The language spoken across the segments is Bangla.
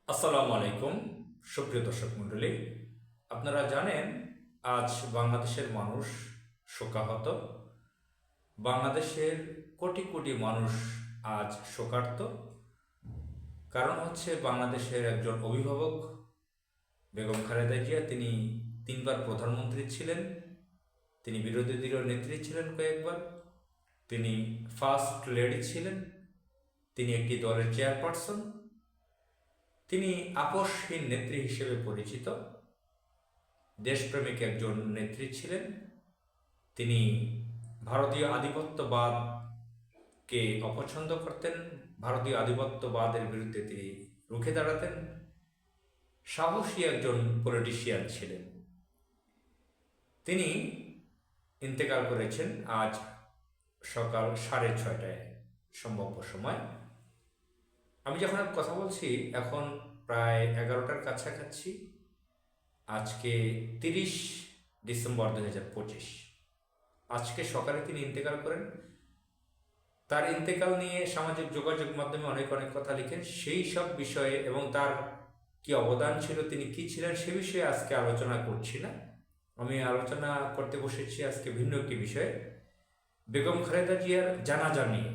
আসসালামু আলাইকুম সুপ্রিয় দর্শক মণ্ডলী। আপনারা জানেন আজ বাংলাদেশের মানুষ শোকাহত। বাংলাদেশের কোটি কোটি মানুষ আজ শোকার্ত। কারণ হচ্ছে বাংলাদেশের একজন অভিভাবক বেগম খালেদা জিয়া, তিনি তিনবার প্রধানমন্ত্রী ছিলেন, তিনি বিরোধী দলীয় নেত্রী ছিলেন কয়েকবার, তিনি ফার্স্ট লেডি ছিলেন, তিনি একটি দলের চেয়ারপারসন, তিনি আপোষহীন নেত্রী হিসেবে পরিচিত, দেশপ্রেমিক একজন নেত্রী ছিলেন। তিনি ভারতীয় আধিপত্যবাদকে অপছন্দ করতেন, ভারতীয় আধিপত্যবাদের বিরুদ্ধে তিনি রুখে দাঁড়াতেন, সাহসী একজন পলিটিশিয়ান ছিলেন। তিনি ইন্তেকাল করেছেন আজ সকাল 6:30টায় সম্ভাব্য সময়। আমি যখন কথা বলছি এখন প্রায় 11টার কাছাকাছি। আজকে 30 ডিসেম্বর 2025। আজকে সকালে তিনি ইন্তেকাল করেন। তার ইন্তেকাল নিয়ে সামাজিক যোগাযোগ মাধ্যমে অনেক অনেক কথা লিখেন। সেই সব বিষয়ে এবং তার কি অবদান ছিল, তিনি কি ছিলেন, সে বিষয়ে আজকে আলোচনা করছি না। আমি আলোচনা করতে বসেছি আজকে ভিন্ন একটি বিষয়ে, বেগম খালেদা জিয়ার জানাজা নিয়ে।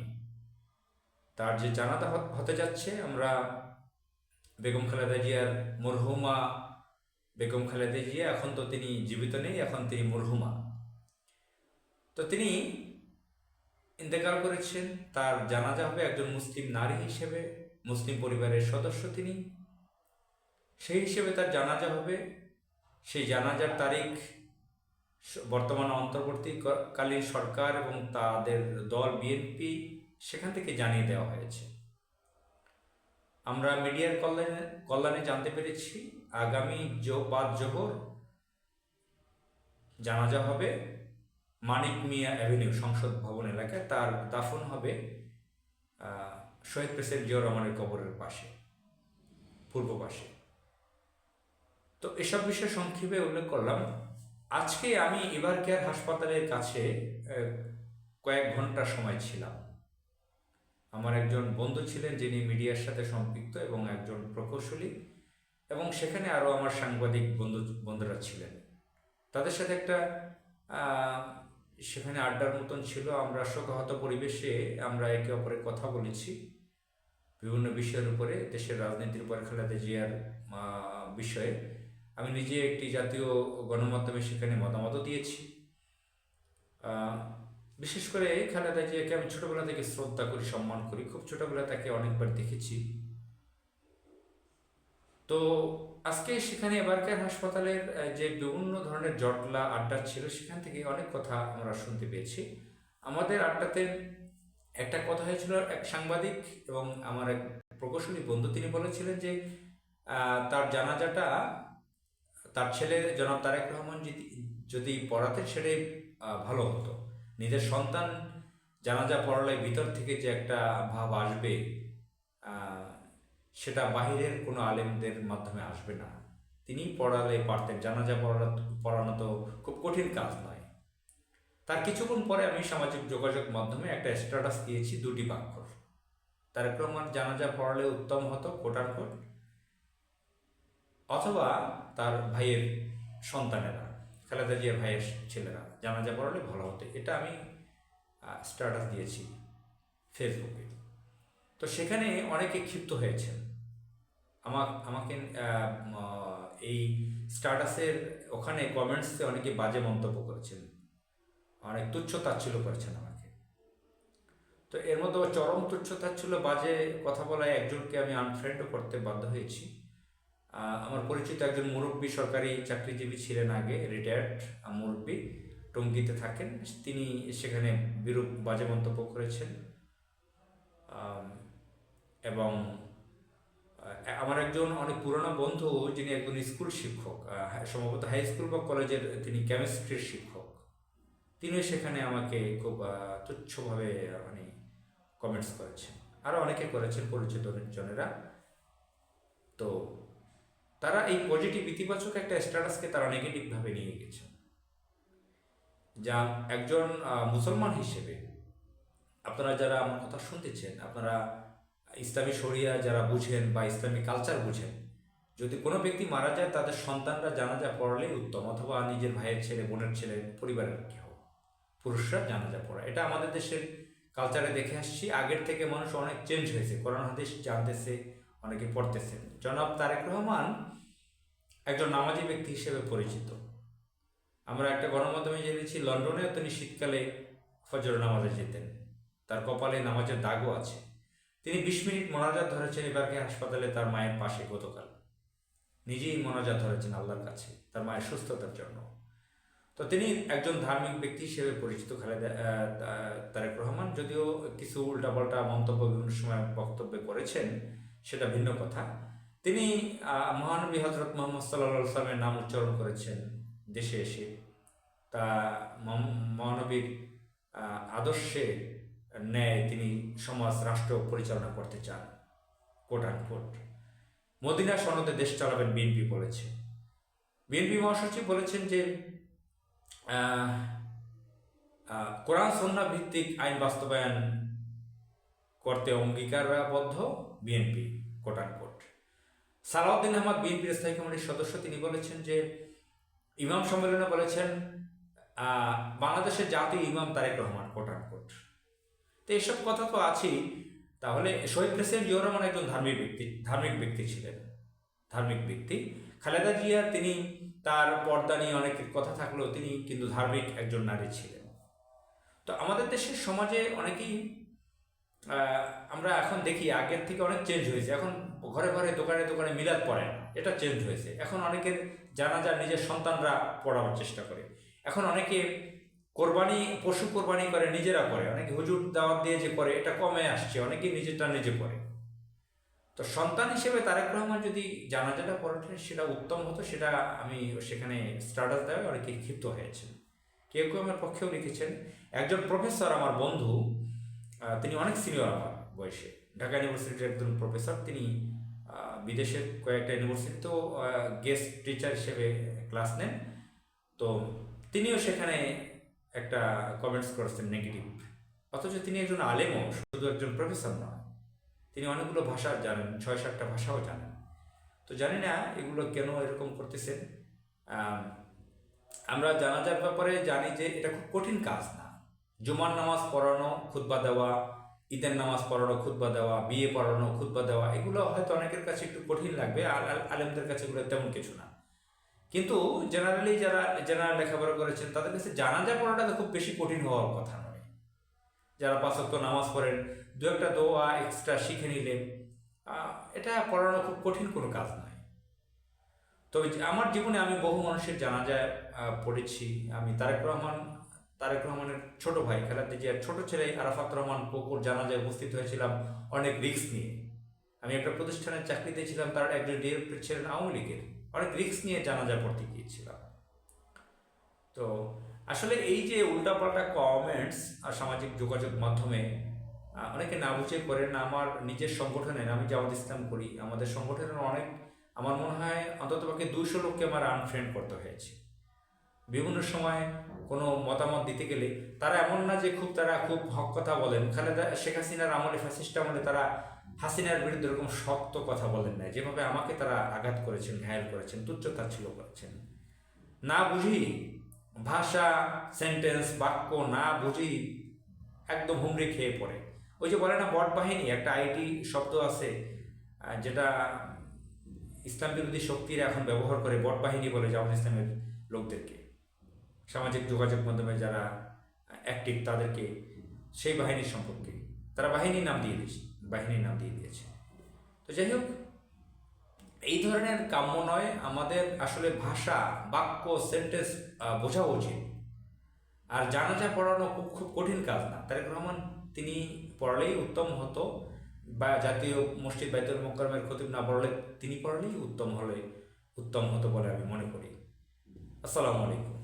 তার যে জানাজা হতে যাচ্ছে, আমরা বেগম খালেদা জিয়ার মরহুমা বেগম খালেদা জিয়া, এখন তো তিনি জীবিত নেই, এখন তিনি মরহুমা। তো তিনি ইন্তেকাল করেছেন, তার জানাজা হবে একজন মুসলিম নারী হিসেবে, মুসলিম পরিবারের সদস্য তিনি, সেই হিসেবে তার জানাজা হবে। সেই জানাজার তারিখ বর্তমান অন্তর্বর্তীকালীন সরকার এবং তাদের দল বিএনপি সেখান থেকে জানিয়ে দেওয়া হয়েছে। আমরা মিডিয়ার কল্যাণে জানতে পেরেছি আগামী 5 জোহর জানাজা হবে মানিক মিয়া অ্যাভিনিউ সংসদ ভবন এলাকায়। তার দাফন হবে শহীদ প্রেসিডেন্ট জিয়াউর রহমানের কবরের পাশে, পূর্ব পাশে। তো এসব বিষয়ে সংক্ষেপে উল্লেখ করলাম। আজকে আমি এবার কেয়ার হাসপাতালের কাছে কয়েক ঘন্টা সময় ছিলাম। আমার একজন বন্ধু ছিলেন যিনি মিডিয়ার সাথে সম্পৃক্ত এবং একজন প্রকৌশলী, এবং সেখানে আরও আমার সাংবাদিক বন্ধুরা ছিলেন। তাদের সাথে একটা সেখানে আড্ডার মতন ছিল। আমরা শোকাহত পরিবেশে আমরা একে অপরের কথা বলেছি বিভিন্ন বিষয়ের উপরে, দেশের রাজনীতির উপর, খালেদা জিয়ার বিষয়ে। আমি নিজে একটি জাতীয় গণমাধ্যমে সেখানে মতামতও দিয়েছি। বিশেষ করে খালেদা জিয়াকে আমি ছোটোবেলা থেকে শ্রদ্ধা করি, সম্মান করি। খুব ছোটোবেলা তাকে অনেকবার দেখেছি। তো আজকে সেখানে এবারকার হাসপাতালের যে বিভিন্ন ধরনের জটলা আড্ডা ছিল, সেখান থেকে অনেক কথা আমরা শুনতে পেয়েছি। আমাদের আড্ডাতে একটা কথা হয়েছিল, এক সাংবাদিক এবং আমার এক প্রকৌশলী বন্ধু, তিনি বলেছিলেন যে তার জানাজাটা তার ছেলে জনাব তারেক রহমান যদি পড়াতেন সেটাই ভালো হতো। নিজের সন্তান জানাজা পড়ালে ভিতর থেকে যে একটা ভাব আসবে, সেটা বাহিরের কোনো আলেমদের মাধ্যমে আসবে না। তিনি পড়ালে পারতেন। জানাজা পড়ানো তো খুব কঠিন কাজ নয়। তার কিছুক্ষণ পরে আমি সামাজিক যোগাযোগ মাধ্যমে একটা স্ট্যাটাস দিয়েছি 2টি বাক্যর, তারেক রহমান জানাজা পড়ালে উত্তম হতো কোটানকোট, অথবা তার ভাইয়ের সন্তানেরা, খালেদা জিয়ার ভাইয়ের ছেলেরা জানাজা পড়ালে ভালো হতো। এটা আমি স্ট্যাটাস দিয়েছি ফেসবুকে। তো সেখানে অনেকে ক্ষিপ্ত হয়েছেন। আমাকে এই স্ট্যাটাসের ওখানে কমেন্টসে অনেকে বাজে মন্তব্য করেছেন, অনেক তুচ্ছ তাচ্ছিল্য করেছেন আমাকে। তো এর মধ্যে চরম তুচ্ছ তাচ্ছিল্য বাজে কথা বলায় একজনকে আমি আনফ্রেন্ডও করতে বাধ্য হয়েছি। আমার পরিচিত একজন মুরব্বী, সরকারি চাকরিজীবী ছিলেন আগে, রিটায়ার্ড মুরব্বী, টঙ্গীতে থাকেন, তিনি সেখানে বিরূপ বাজে মন্তব্য করেছেন। এবং আমার একজন অনেক পুরনো বন্ধু, যিনি একজন স্কুল শিক্ষক, সম্ভবত হাই স্কুল বা কলেজের, তিনি কেমিস্ট্রির শিক্ষক, তিনিও সেখানে আমাকে খুব তুচ্ছভাবে মানে কমেন্টস করেছেন। আরও অনেকে করেছেন পরিচিত জনেরা। তো তারা এই পজিটিভ ইতিবাচক একটা স্ট্যাটাসকে তারা নেগেটিভভাবে নিয়ে গেছেন। যা একজন মুসলমান হিসেবে আপনারা যারা আমার কথা শুনতেছেন, আপনারা ইসলামী শরিয়া যারা বুঝেন বা ইসলামী কালচার বুঝেন, যদি কোনো ব্যক্তি মারা যায় তাদের সন্তানরা জানাজা পড়ালেই উত্তম, অথবা নিজের ভাইয়ের ছেলে, বোনের ছেলে, পরিবারের কেউ, পুরুষরা জানাজা পড়া। এটা আমাদের দেশের কালচারে দেখে আসছি। আগের থেকে মানুষ অনেক চেঞ্জ হয়েছে, কোরআন হাদিস জানতেছে, অনেকে পড়তেছেন। জনাব তারেক রহমান একজন নামাজি ব্যক্তি হিসেবে পরিচিত। আমরা একটা গণমাধ্যমে জেনেছি লন্ডনেও তিনি শীতকালে ফজর নামাজে যেতেন, তার কপালে নামাজের দাগও আছে। তিনি 20 মিনিট মোনাজাত ধরেছেন এবারকে হাসপাতালে তার মায়ের পাশে গতকাল, নিজেই মোনাজাত ধরেছেন আল্লাহর কাছে তার মায়ের সুস্থতার জন্য। তো তিনি একজন ধার্মিক ব্যক্তি হিসেবে পরিচিত তারেক রহমান, যদিও কিছু উল্টাপাল্টা মন্তব্য বিভিন্ন সময় বক্তব্যে করেছেন, সেটা ভিন্ন কথা। তিনি মহানবী হজরত মোহাম্মদ সাল্লাল্লাহু সাল্লামের নাম উচ্চারণ করেছেন দেশে এসে, তা মহানবীর আদর্শে ন্যায় তিনি সমাজ রাষ্ট্র পরিচালনা করতে চান, কোট আনকোট। মদিনা সনদে দেশ চালাবেন বিএনপি বলেছে। বিএনপি মহাসচিব বলেছেন যে কোরআন সুন্নাহ ভিত্তিক আইন বাস্তবায়ন করতে অঙ্গীকারবদ্ধ বিএনপি, কোট আনকোট। সালাউদ্দিন আহমদ বিএনপির স্থায়ী কমিটির সদস্য, তিনি বলেছেন যে ইমাম সম্মেলনে বলেছেন বাংলাদেশের জাতীয় ইমাম তারেক রহমান, কোট আনকোট। তো এইসব কথা তো আছেই। তাহলে শহীদ প্রেসিডেন্ট জিয়াউর রহমান একজন ধার্মিক ব্যক্তি ছিলেন, ধার্মিক ব্যক্তি। খালেদা জিয়া, তিনি তার পর্দা নিয়ে অনেক কথা থাকলেও তিনি কিন্তু ধার্মিক একজন নারী ছিলেন। তো আমাদের দেশের সমাজে অনেকেই আমরা এখন দেখি আগের থেকে অনেক চেঞ্জ হয়েছে। এখন ঘরে ঘরে, দোকানে দোকানে মিলাদ পড়ে না, এটা চেঞ্জ হয়েছে। এখন অনেকের জানাজা নিজের সন্তানরা পড়াবার চেষ্টা করে। এখন অনেকে পশু কোরবানি করে, নিজেরা করে। অনেকে হুজুর দাওয়াত দিয়ে যে করে, এটা কমে আসছে, অনেকে নিজেরটা নিজে করে। তো সন্তান হিসেবে তারেক রহমান যদি জানাজাটা পড়াতেন সেটা উত্তম হতো। সেটা আমি সেখানে স্ট্যাটাস দেওয়া অনেকে ক্ষিপ্ত হয়েছেন, কেউ কেউ আমার পক্ষেও লিখেছেন। একজন প্রফেসর, আমার বন্ধু, তিনি অনেক সিনিয়র আমার বয়সে, ঢাকা ইউনিভার্সিটির একজন প্রফেসর। তিনি বিদেশের কয়েকটা ইউনিভার্সিটিতেও গেস্ট টিচার হিসেবে ক্লাস নেন। তো তিনিও সেখানে একটা কমেন্টস করেছেন নেগেটিভ, অথচ তিনি একজন আলেমও, শুধু একজন প্রফেসর নয়। তিনি অনেকগুলো ভাষা জানেন, 6-7টা ভাষাও জানেন। তো জানি না এগুলো কেন এরকম করতেছেন। আমরা জানাজার ব্যাপারে জানি যে এটা খুব কঠিন কাজ না। জুমার নামাজ পড়ানো, খুতবা দেওয়া, ঈদের নামাজ পড়ানো, খুতবা দেওয়া, বিয়ে পড়ানো, খুতবা দেওয়া, এগুলো হয়তো অনেকের কাছে একটু কঠিন লাগবে, আলেমদের কাছে এগুলো তেমন কিছু না। কিন্তু জেনারেলি যারা লেখাপড়া করেছেন তাদের কাছে জানাজা পড়াটা তো খুব বেশি কঠিন হওয়ার কথা নয়। যারা 5 ওয়াক্ত নামাজ পড়েন, 2-একটা দোয়া এক্সট্রা শিখে নিলে এটা পড়ানো খুব কঠিন কোনো কাজ নয়। তো আমার জীবনে আমি বহু মানুষের জানাজায় পড়েছি। আমি তারেক রহমানের ছোট ভাই খালেদা জিয়ার ছোট ছেলে আরাফাত রহমান কোকুর জানাজায় উপস্থিত হয়েছিলাম অনেক রিস্ক নিয়ে। আমি একটা প্রতিষ্ঠানে চাকরি দিয়েছিলাম, তার একজন ডিরেক্টর ছিলেন আওয়ামী লীগের। অনেক রিস্ক নিয়ে জানাজা পড়তে গিয়েছিলাম। তো আসলে এই যে উল্টাপাল্টা কমেন্টস আর সামাজিক যোগাযোগ মাধ্যমে অনেকে না বুঝে করেন। আমার নিজের সংগঠনের, আমি জামাত ইসলাম করি, আমাদের সংগঠনের অনেক, আমার মনে হয় অন্ততপক্ষে 200 লোককে আমার আনফ্রেন্ড করতে হয়েছে। বিভিন্ন সময় কোনো মতামত দিতে গেলে তারা এমন না যে তারা খুব হক কথা বলেন। শেখ হাসিনার আমলে, ফ্যাসিস্ট আমলে তারা হাসিনার বিরুদ্ধে এরকম শক্ত কথা বলেন না, যেভাবে আমাকে তারা আঘাত করেছেন, ঘায়েল করেছেন, তুচ্ছতাচ্ছিল্য করেছেন। না বুঝি ভাষা, সেন্টেন্স, বাক্য না বুঝি একদম হুমড়ি খেয়ে পড়ে। ওই যে বলে না বট বাহিনী, একটা আইটি শব্দ আছে যেটা ইসলাম বিরোধী শক্তিরা এখন ব্যবহার করে, বট বাহিনী বলে জামাত ইসলামের লোকদেরকে, সামাজিক যোগাযোগ মাধ্যমে যারা অ্যাক্টিভ তাদেরকে, সেই বাহিনীর সম্পর্কে তারা বাহিনীর নাম দিয়ে দিয়েছে। তো যাই হোক, এই ধরনের কাম্য নয়। আমাদের আসলে ভাষা, বাক্য, সেন্টেন্স বোঝা উচিত। আর জানাজা পড়ানো খুব কঠিন কাজ না। তারেক রহমান তিনি পড়ালেই উত্তম হতো, বা জাতীয় মসজিদ বাইতুল মোকাররমের খতিব না পড়ালে তিনি পড়ালেই উত্তম হতো বলে আমি মনে করি। আসসালামু আলাইকুম।